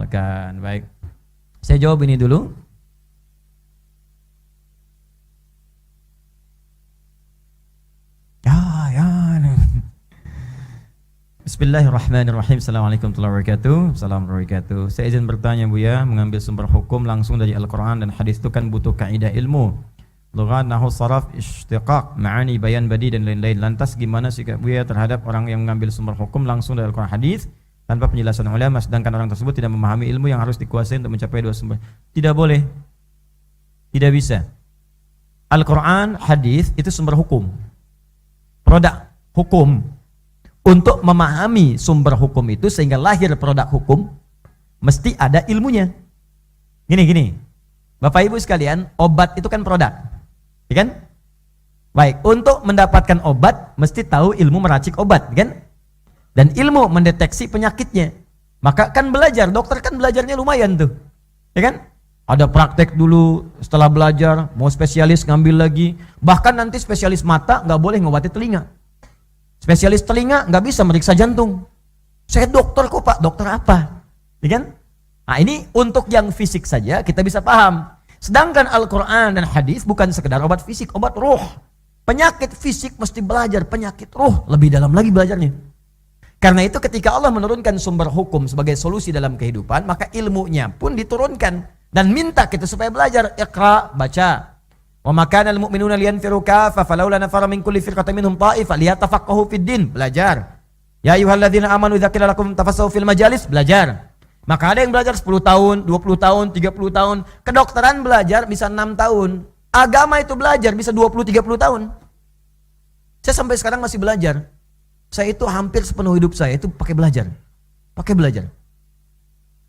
diamalkan. Baik. Saya jawab ini dulu. Bismillahirrahmanirrahim. Assalamualaikum warahmatullahi wabarakatuh. Assalamualaikum warahmatullahi wabarakatuh. Saya izin bertanya Buya, mengambil sumber hukum langsung dari Al-Quran dan hadis itu kan butuh kaidah ilmu, lughat, nahwu, saraf, istiqaq, ma'ani, bayan, badi dan lain-lain. Lantas gimana sikap Buya terhadap orang yang mengambil sumber hukum langsung dari Al-Quran hadis tanpa penjelasan ulama, sedangkan orang tersebut tidak memahami ilmu yang harus dikuasai untuk mencapai dua sumber? Tidak boleh. Tidak bisa. Al-Quran, hadis itu sumber hukum. Produk hukum. Untuk memahami sumber hukum itu sehingga lahir produk hukum, mesti ada ilmunya. Gini, Bapak Ibu sekalian, obat itu kan produk, ya kan? Baik, untuk mendapatkan obat mesti tahu ilmu meracik obat, ya kan? Dan ilmu mendeteksi penyakitnya. Maka kan belajar, dokter kan belajarnya lumayan tuh, ya kan? Ada praktek dulu, setelah belajar mau spesialis ngambil lagi. Bahkan nanti spesialis mata nggak boleh ngobati telinga. Spesialis telinga nggak bisa meriksa jantung. Saya dokter kok Pak, dokter apa? Ya kan? Nah ini untuk yang fisik saja kita bisa paham. Sedangkan Al-Quran dan hadis bukan sekedar obat fisik, obat roh. Penyakit fisik mesti belajar, penyakit roh lebih dalam lagi belajarnya. Karena itu ketika Allah menurunkan sumber hukum sebagai solusi dalam kehidupan, maka ilmunya pun diturunkan dan minta kita supaya belajar. Iqra, baca. Wa ma kana al-mu'minuna liyanfiru kaffa falawla nafara min kulli firqatin minhum ta'ifah liyatafaqahu fid din, belajar. Ya ayyuhalladzina amanu idza qila lakum tafassahu fil majalis, belajar. Maka ada yang belajar 10 tahun, 20 tahun, 30 tahun. Kedokteran belajar bisa 6 tahun. Agama itu belajar bisa 20, 30 tahun. Saya sampai sekarang masih belajar. Saya itu hampir sepenuh hidup saya itu pakai belajar. Pakai belajar.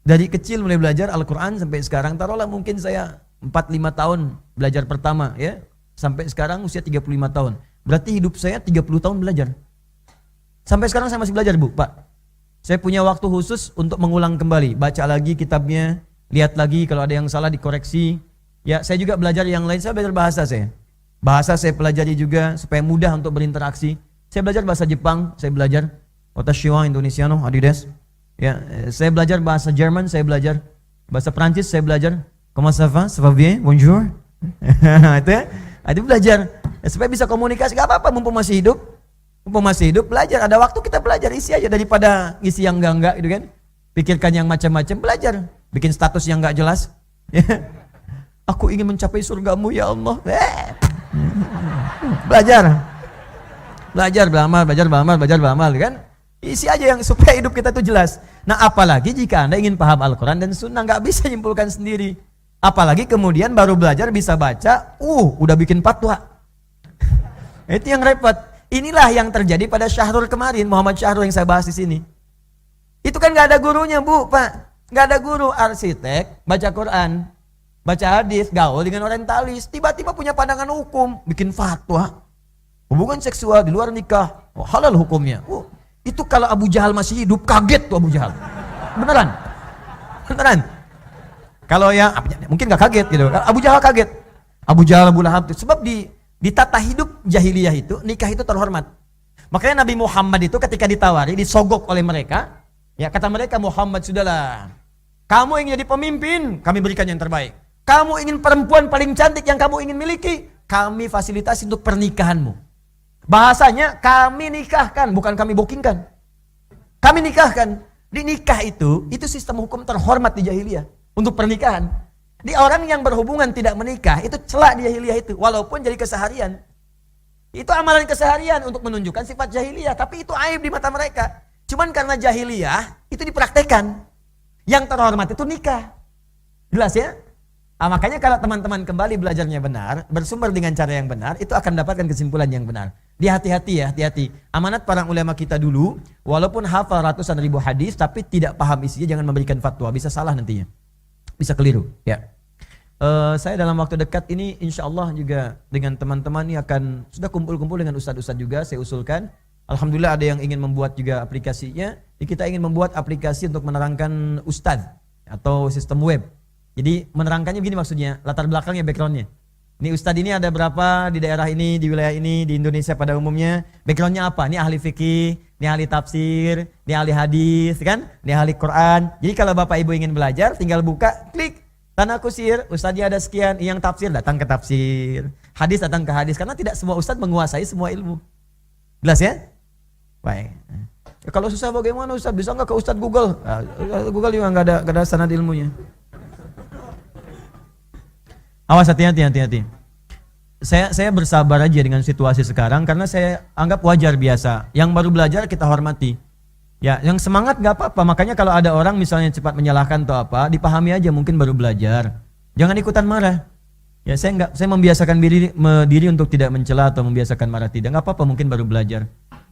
Dari kecil mulai belajar Al-Quran sampai sekarang, taruhlah mungkin saya 4-5 tahun belajar pertama ya, sampai sekarang usia 35 tahun. Berarti hidup saya 30 tahun belajar. Sampai sekarang saya masih belajar Bu, Pak. Saya punya waktu khusus untuk mengulang kembali, baca lagi kitabnya, lihat lagi kalau ada yang salah dikoreksi. Ya, saya juga belajar yang lain, saya belajar bahasa saya. Bahasa saya pelajari juga supaya mudah untuk berinteraksi. Saya belajar bahasa Jepang, saya belajar Watashiwa Indonesiano, adidas. Ya, saya belajar bahasa Jerman, saya belajar bahasa Prancis, saya belajar. Comment ça va? Ça va bien? Bonjour. Itu belajar ya, supaya bisa komunikasi. Gak apa-apa mumpung masih hidup. Mumpung masih hidup belajar. Ada waktu kita belajar, isi aja daripada ngisi yang enggak gitu kan. Pikirkan yang macam-macam, belajar. Bikin status yang enggak jelas. Aku ingin mencapai surgamu ya Allah. Belajar. Belajar beramal kan. Isi aja yang supaya hidup kita itu jelas. Nah apalagi jika Anda ingin paham Al-Quran dan Sunnah, nggak bisa nyimpulkan sendiri. Apalagi kemudian baru belajar bisa baca, udah bikin fatwa. Itu yang repot. Inilah yang terjadi pada Syahrul kemarin, Muhammad Syahrul yang saya bahas di sini. Itu kan nggak ada gurunya Bu, Pak. Nggak ada guru, arsitek, baca Quran, baca hadis, gaul dengan orientalis, tiba-tiba punya pandangan hukum, bikin fatwa. Hubungan seksual di luar nikah, halal hukumnya. Itu kalau Abu Jahal masih hidup, kaget tuh Abu Jahal. Beneran. Kalau ya mungkin gak kaget gitu. Abu Jahal kaget. Abu Jahal, Abu Lahab. Sebab di tata hidup jahiliyah itu, nikah itu terhormat. Makanya Nabi Muhammad itu ketika ditawari, disogok oleh mereka, ya kata mereka, Muhammad sudahlah. Kamu ingin jadi pemimpin, kami berikan yang terbaik. Kamu ingin perempuan paling cantik yang kamu ingin miliki, kami fasilitasi untuk pernikahanmu. Bahasanya kami nikahkan, bukan kami bookingkan. Kami nikahkan. Di nikah itu sistem hukum terhormat di jahiliyah untuk pernikahan. Di orang yang berhubungan tidak menikah itu celak di jahiliyah itu, walaupun jadi keseharian. Itu amalan keseharian untuk menunjukkan sifat jahiliyah, tapi itu aib di mata mereka. Cuman karena jahiliyah itu dipraktekkan. Yang terhormat itu nikah. Jelas ya? Makanya kalau teman-teman kembali belajarnya benar, bersumber dengan cara yang benar, itu akan dapatkan kesimpulan yang benar. Hati-hati ya, hati-hati. Amanat para ulama kita dulu, walaupun hafal ratusan ribu hadis, tapi tidak paham isinya, jangan memberikan fatwa, bisa salah nantinya. Bisa keliru. Ya. Saya dalam waktu dekat ini, insya Allah juga dengan teman-teman ini akan, sudah kumpul-kumpul dengan ustadz-ustadz juga, saya usulkan. Alhamdulillah ada yang ingin membuat juga aplikasinya. Kita ingin membuat aplikasi untuk menerangkan ustadz atau sistem web. Jadi menerangkannya begini maksudnya, latar belakangnya, backgroundnya. Ini ustadz ini ada berapa di daerah ini, di wilayah ini, di Indonesia pada umumnya. Backgroundnya apa? Ini ahli fikih, ini ahli tafsir, ini ahli hadis, kan? Ini ahli Quran. Jadi kalau Bapak Ibu ingin belajar, tinggal buka, klik Tanah Kusir, ustadznya ada sekian, yang tafsir datang ke tafsir, hadis datang ke hadis, karena tidak semua ustadz menguasai semua ilmu. Jelas ya? Baik. Ya, kalau susah bagaimana ustadz? Bisa nggak ke ustadz Google? Nah, Google juga nggak ada sanad ilmunya. Awas, hati-hati. Saya bersabar aja dengan situasi sekarang karena saya anggap wajar biasa. Yang baru belajar kita hormati. Ya, yang semangat nggak apa-apa. Makanya kalau ada orang misalnya cepat menyalahkan atau apa, dipahami aja, mungkin baru belajar. Jangan ikutan marah. Ya, saya membiasakan diri untuk tidak mencela atau membiasakan marah, tidak. Nggak apa-apa, mungkin baru belajar.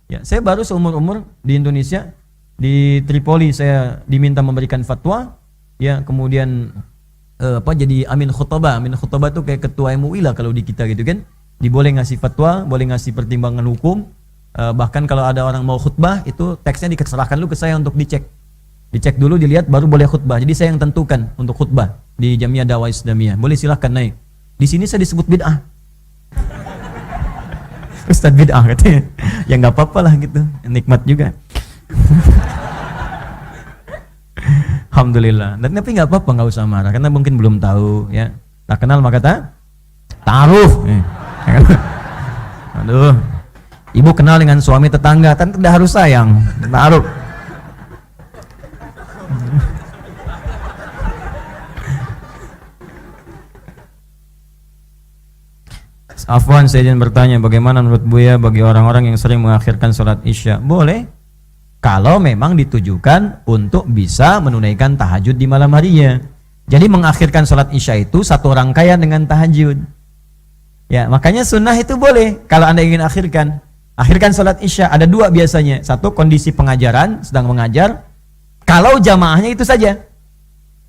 Ya, saya baru seumur-umur di Indonesia, di Tripoli saya diminta memberikan fatwa. Ya, kemudian jadi amin khutbah tuh kayak ketua MUI lah kalau di kita gitu kan. Diboleh ngasih fatwa, boleh ngasih pertimbangan hukum. Bahkan kalau ada orang mau khutbah itu teksnya diserahkan lu ke saya untuk dicek dulu, dilihat baru boleh khutbah. Jadi saya yang tentukan untuk khutbah di Jamiah Dakwah Islamiyah. Boleh silahkan naik. Di sini saya disebut bid'ah. Ustadz bid'ah katanya. Ya nggak apa-apa lah gitu, nikmat juga. Alhamdulillah. Dan tapi nggak apa-apa, nggak usah marah karena mungkin belum tahu ya. Tak kenal maka ta'aruf. Aduh. Ibu kenal dengan suami tetangga, kan tidak harus sayang. Ta'aruf. Afwan, saya ingin bertanya, bagaimana menurut Buya bagi orang-orang yang sering mengakhirkan sholat Isya? Boleh, kalau memang ditujukan untuk bisa menunaikan tahajud di malam harinya. Jadi mengakhirkan sholat Isya itu satu rangkaian dengan tahajud. Ya, makanya sunnah itu boleh. Kalau Anda ingin akhirkan sholat Isya, ada dua biasanya. Satu, kondisi pengajaran, sedang mengajar. Kalau jamaahnya itu saja,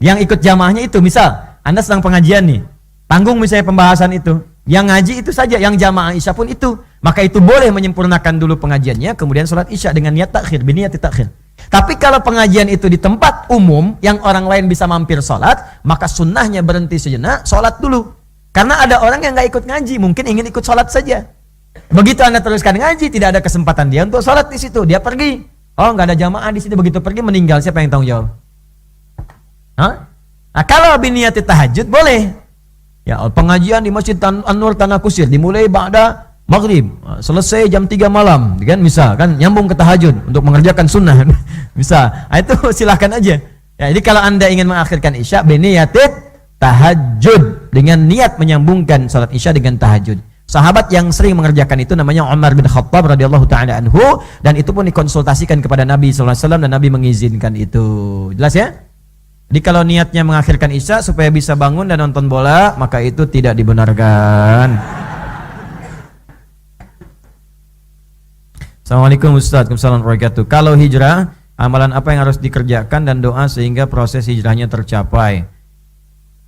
yang ikut jamaahnya itu, misal Anda sedang pengajian nih, tanggung misalnya pembahasan itu, yang ngaji itu saja, yang jamaah Isya pun itu, maka itu boleh menyempurnakan dulu pengajiannya, kemudian sholat Isya dengan niat takhir, biniyat takhir. Tapi kalau pengajian itu di tempat umum yang orang lain bisa mampir sholat, maka sunnahnya berhenti sejenak, sholat dulu. Karena ada orang yang nggak ikut ngaji, mungkin ingin ikut sholat saja. Begitu Anda teruskan ngaji, tidak ada kesempatan dia untuk sholat di situ, dia pergi. Oh, nggak ada jamaah di situ, begitu pergi meninggal, siapa yang tanggung jawab? Nah, kalau biniyat tahajud boleh. Ya, pengajian di Masjid An-Nur Tanah Kusir dimulai ba'da maghrib, selesai jam 3 malam, kan bisa, kan nyambung ke tahajud untuk mengerjakan sunnah. Bisa. Nah, itu silahkan aja. Ya, jadi kalau Anda ingin mengakhirkan Isya, biniyatit tahajud, dengan niat menyambungkan salat Isya dengan tahajud. Sahabat yang sering mengerjakan itu namanya Umar bin Khattab radhiyallahu taala anhu, dan itu pun dikonsultasikan kepada Nabi sallallahu alaihi wasallam dan Nabi mengizinkan itu. Jelas ya? Jadi kalau niatnya mengakhirkan Isya supaya bisa bangun dan nonton bola, maka itu tidak dibenarkan. Assalamualaikum Ustaz, Waalaikumsalam warahmatullahi wabarakatuh. Kalau hijrah, amalan apa yang harus dikerjakan dan doa sehingga proses hijrahnya tercapai?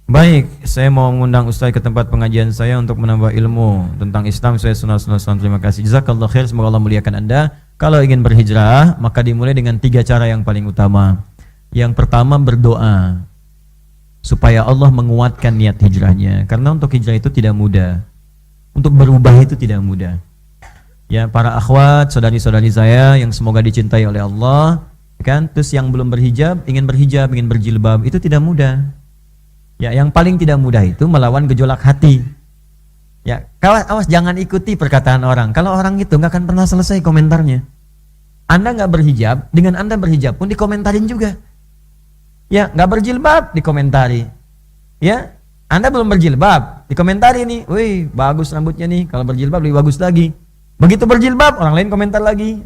Baik, saya mau mengundang Ustaz ke tempat pengajian saya untuk menambah ilmu tentang Islam. Saya sunah-sunah. Terima kasih. Jazakallahu khair, semoga Allah muliakan Anda. Kalau ingin berhijrah, maka dimulai dengan 3 cara yang paling utama. Yang pertama, berdoa supaya Allah menguatkan niat hijrahnya, karena untuk hijrah itu tidak mudah, untuk berubah itu tidak mudah. Ya, para akhwat, saudari-saudari saya yang semoga dicintai oleh Allah, kan? Terus yang belum berhijab, ingin berjilbab, itu tidak mudah. Ya, yang paling tidak mudah itu melawan gejolak hati. Ya, awas jangan ikuti perkataan orang. Kalau orang itu nggak akan pernah selesai komentarnya. Anda nggak berhijab, dengan Anda berhijab pun dikomentarin juga. Ya, nggak berjilbab dikomentari. Ya, Anda belum berjilbab dikomentari nih, wih bagus rambutnya nih, kalau berjilbab lebih bagus lagi. Begitu berjilbab orang lain komentar lagi,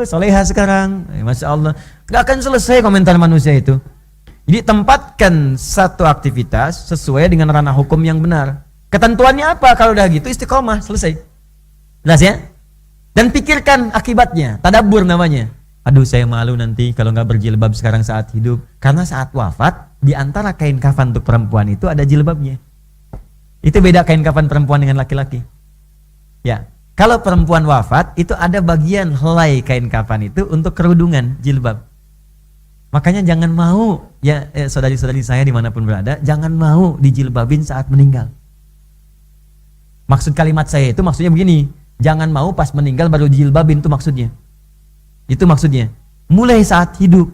soleha sekarang, masya Allah. Nggak akan selesai komentar manusia itu. Jadi tempatkan satu aktivitas sesuai dengan ranah hukum yang benar. Ketentuannya apa? Kalau udah gitu istiqomah, selesai. Jelas ya? Dan pikirkan akibatnya, tadabbur namanya. Aduh, saya malu nanti kalau nggak berjilbab sekarang saat hidup, karena saat wafat di antara kain kafan untuk perempuan itu ada jilbabnya. Itu beda kain kafan perempuan dengan laki-laki. Ya, kalau perempuan wafat itu ada bagian helai kain kafan itu untuk kerudungan jilbab. Makanya jangan mau ya saudari-saudari saya dimanapun berada, jangan mau dijilbabin saat meninggal. Maksud kalimat saya itu maksudnya begini, jangan mau pas meninggal baru dijilbabin, itu maksudnya. Itu maksudnya. Mulai saat hidup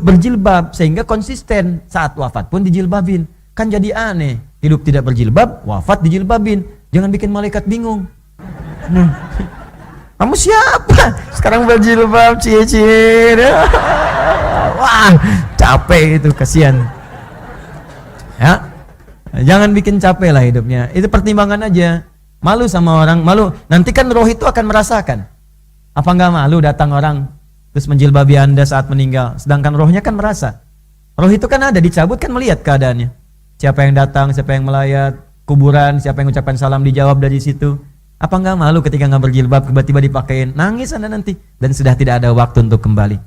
berjilbab sehingga konsisten, saat wafat pun dijilbabin. Kan jadi aneh, hidup tidak berjilbab, wafat dijilbabin. Jangan bikin malaikat bingung. Kamu siapa? Sekarang berjilbab, cie-cie. Wah, capek itu, kasihan. Ya, jangan bikin capek lah hidupnya. Itu pertimbangan aja. Malu sama orang, malu. Nanti kan roh itu akan merasakan. Apa enggak malu datang orang terus menjilbabi Anda saat meninggal, sedangkan rohnya kan merasa. Roh itu kan ada, dicabut kan melihat keadaannya. Siapa yang datang, siapa yang melayat, kuburan, siapa yang ucapkan salam dijawab dari situ. Apa enggak malu ketika enggak berjilbab tiba-tiba dipakein? Nangis Anda nanti dan sudah tidak ada waktu untuk kembali.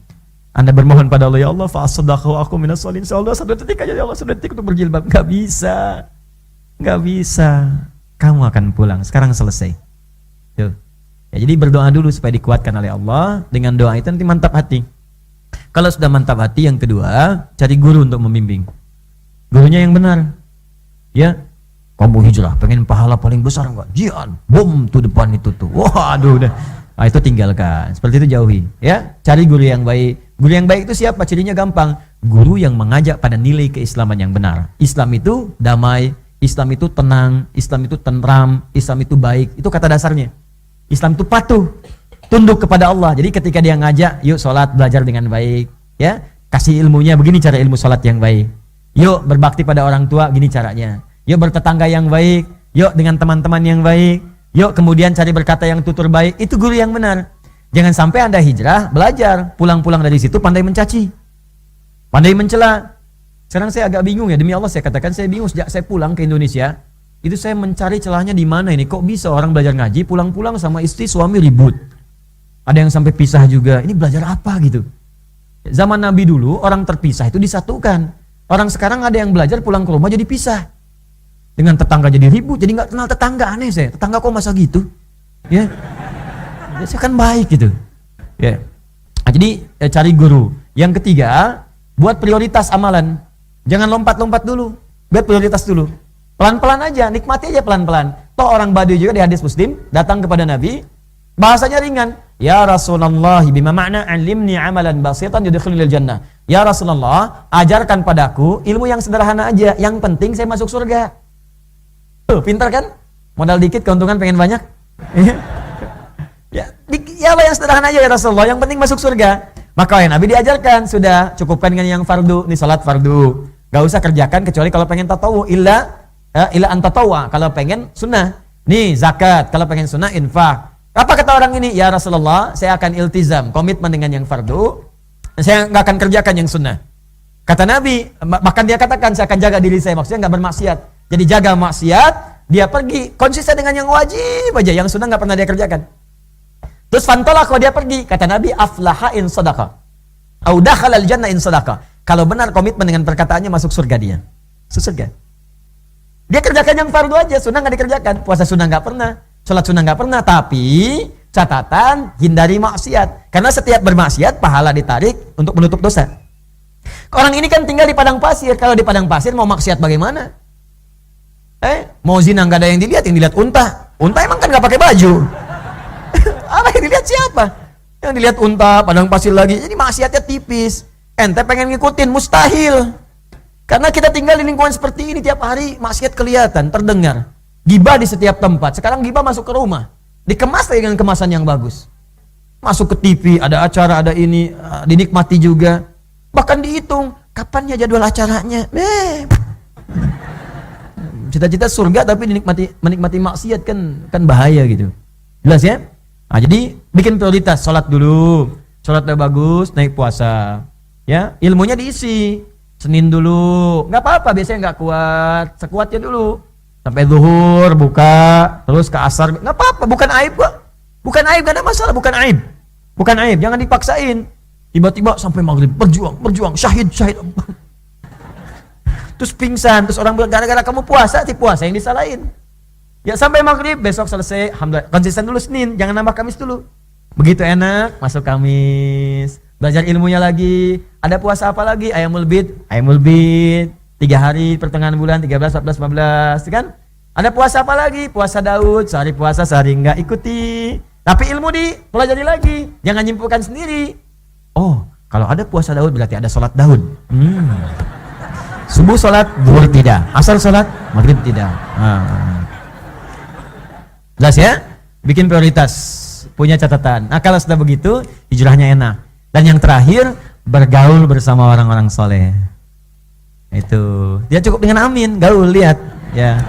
Anda bermohon pada Allah, ya Allah, fa'asaddaqa aku minas sholihin. Allah, 1 detik aja ya Allah, 1 detik untuk berjilbab. Enggak bisa. Enggak bisa. Kamu akan pulang, sekarang selesai. Tuh. Ya, jadi berdoa dulu supaya dikuatkan oleh Allah. Dengan doa itu nanti mantap hati. Kalau sudah mantap hati, yang kedua, cari guru untuk membimbing. Gurunya yang benar. Ya, kamu hijrah, pengen pahala paling besar enggak? Jian, bom tuh depan itu tuh. Wah, aduh udah. Nah, itu tinggalkan. Seperti itu jauhi. Ya, cari guru yang baik. Guru yang baik itu siapa? Cirinya gampang. Guru yang mengajak pada nilai keislaman yang benar. Islam itu damai, Islam itu tenang, Islam itu tentram, Islam itu baik. Itu kata dasarnya. Islam itu patuh, tunduk kepada Allah. Jadi ketika dia ngajak, yuk sholat, belajar dengan baik, ya, kasih ilmunya, begini cara ilmu sholat yang baik. Yuk berbakti pada orang tua, gini caranya. Yuk bertetangga yang baik, yuk dengan teman-teman yang baik, yuk kemudian cari berkata yang tutur baik. Itu guru yang benar. Jangan sampai Anda hijrah, belajar, pulang-pulang dari situ pandai mencaci, pandai mencela. Sekarang saya agak bingung ya, demi Allah saya katakan saya bingung sejak saya pulang ke Indonesia. Itu saya mencari celahnya di mana ini. Kok bisa orang belajar ngaji pulang-pulang sama istri suami ribut. Ada yang sampai pisah juga. Ini belajar apa gitu. Zaman Nabi dulu orang terpisah itu disatukan. Orang sekarang ada yang belajar pulang ke rumah jadi pisah. Dengan tetangga jadi ribut, jadi nggak kenal tetangga. Aneh saya. Tetangga kok masa gitu? Ya. Saya kan baik gitu. Ya. Nah, jadi cari guru. Yang ketiga, buat prioritas amalan. Jangan lompat-lompat dulu. Buat prioritas dulu. Pelan-pelan aja, nikmati aja pelan-pelan. Toh orang Badui juga di hadis Muslim datang kepada Nabi, bahasanya ringan. Ya Rasulullah, bima makna alimni amalan basitan yudkhilul jannah. Ya Rasulullah, ajarkan padaku ilmu yang sederhana aja, yang penting saya masuk surga. Tuh, pintar kan? Modal dikit, keuntungan pengen banyak. Ya apa yang sederhana aja ya Rasulullah, yang penting masuk surga. Maka ya Nabi diajarkan, sudah cukupkan dengan yang fardu, nih salat fardu. Gak usah kerjakan kecuali kalau pengen tatawu, illa antatawwa, kalau pengen sunnah. Nih zakat, kalau pengen sunnah infak. Apa kata orang ini? Ya Rasulullah, saya akan iltizam, komitmen dengan yang fardu, saya nggak akan kerjakan yang sunnah. Kata Nabi, bahkan dia katakan saya akan jaga diri saya, maksudnya nggak bermaksiat. Jadi jaga maksiat, dia pergi konsisten dengan yang wajib aja, yang sunnah nggak pernah dia kerjakan. Terus fantolah kalau dia pergi, kata Nabi, aflaha in sadaqah, au dakhala al jannah in sadaqah. Kalau benar komitmen dengan perkataannya, masuk surga dia. Surga. Dia kerjakan yang fardu aja, sunnah nggak dikerjakan. Puasa sunnah nggak pernah, sholat sunnah nggak pernah. Tapi catatan, hindari maksiat. Karena setiap bermaksiat pahala ditarik untuk menutup dosa. Orang ini kan tinggal di padang pasir. Kalau di padang pasir mau maksiat bagaimana? Mau zina nggak ada yang dilihat unta. Unta emang kan nggak pakai baju. Apa yang dilihat siapa? Yang dilihat unta, padang pasir lagi. Jadi maksiatnya tipis. Ente pengen ngikutin, mustahil. Karena kita tinggal di lingkungan seperti ini tiap hari, maksiat kelihatan, terdengar. Gibah di setiap tempat. Sekarang gibah masuk ke rumah, dikemas dengan kemasan yang bagus. Masuk ke TV, ada acara, ada ini, dinikmati juga. Bahkan dihitung, kapannya jadwal acaranya. Cita-cita surga tapi menikmati maksiat kan bahaya gitu. Jelas ya? Nah, jadi bikin prioritas, sholat dulu. Sholat udah bagus, naik puasa. Ya, ilmunya diisi. Senin dulu, nggak apa-apa, biasanya nggak kuat, sekuatnya dulu. Sampai zuhur, buka, terus ke asar, nggak apa-apa, bukan aib kok. Bukan aib, nggak ada masalah, bukan aib. Bukan aib, jangan dipaksain. Tiba-tiba sampai maghrib, berjuang, syahid. Terus pingsan, terus orang bilang, gara-gara kamu puasa, si puasa yang disalahin. Ya sampai maghrib, besok selesai, alhamdulillah, konsisten dulu Senin, jangan nambah Kamis dulu. Begitu enak, masuk Kamis. Belajar ilmunya lagi. Ada puasa apa lagi? Ayamul bid. 3 hari pertengahan bulan, 13, 14, 15, kan? Ada puasa apa lagi? Puasa Daud, sehari puasa, sehari enggak, ikuti. Tapi ilmu dipelajari lagi. Jangan nyimpulkan sendiri. Oh, kalau ada puasa Daud berarti ada sholat Daud. Subuh sholat, zuhur tidak. Asar sholat, maghrib tidak. Jelas ya? Bikin prioritas. Punya catatan. Nah kalau sudah begitu, hijrahnya enak. Dan yang terakhir, bergaul bersama orang-orang soleh. Itu. Dia cukup dengan amin, gaul, lihat. Ya.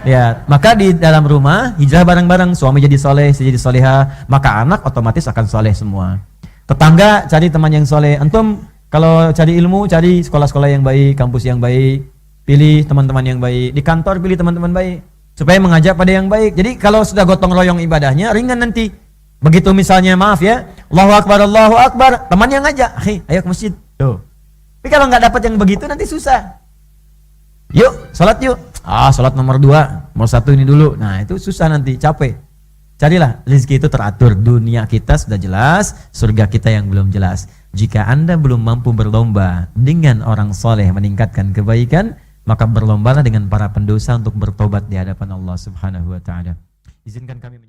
Ya, maka di dalam rumah hijrah bareng-bareng, suami jadi soleh, istri jadi soleha, maka anak otomatis akan soleh semua. Tetangga cari teman yang soleh. Antum kalau cari ilmu, cari sekolah-sekolah yang baik, kampus yang baik, pilih teman-teman yang baik. Di kantor pilih teman-teman baik, supaya mengajak pada yang baik. Jadi kalau sudah gotong royong ibadahnya ringan nanti. Begitu misalnya maaf ya, Allahu Akbar, temannya ngajak, "Hei, ayo ke masjid." Tuh. Tapi kalau nggak dapat yang begitu nanti susah. Yuk, sholat yuk. Sholat nomor 2, nomor 1 ini dulu. Nah itu susah nanti, capek. Carilah, rezeki itu teratur. Dunia kita sudah jelas, surga kita yang belum jelas. Jika Anda belum mampu berlomba dengan orang soleh meningkatkan kebaikan, maka berlombalah dengan para pendosa untuk bertobat di hadapan Allah Subhanahu wa Ta'ala. Izinkan kami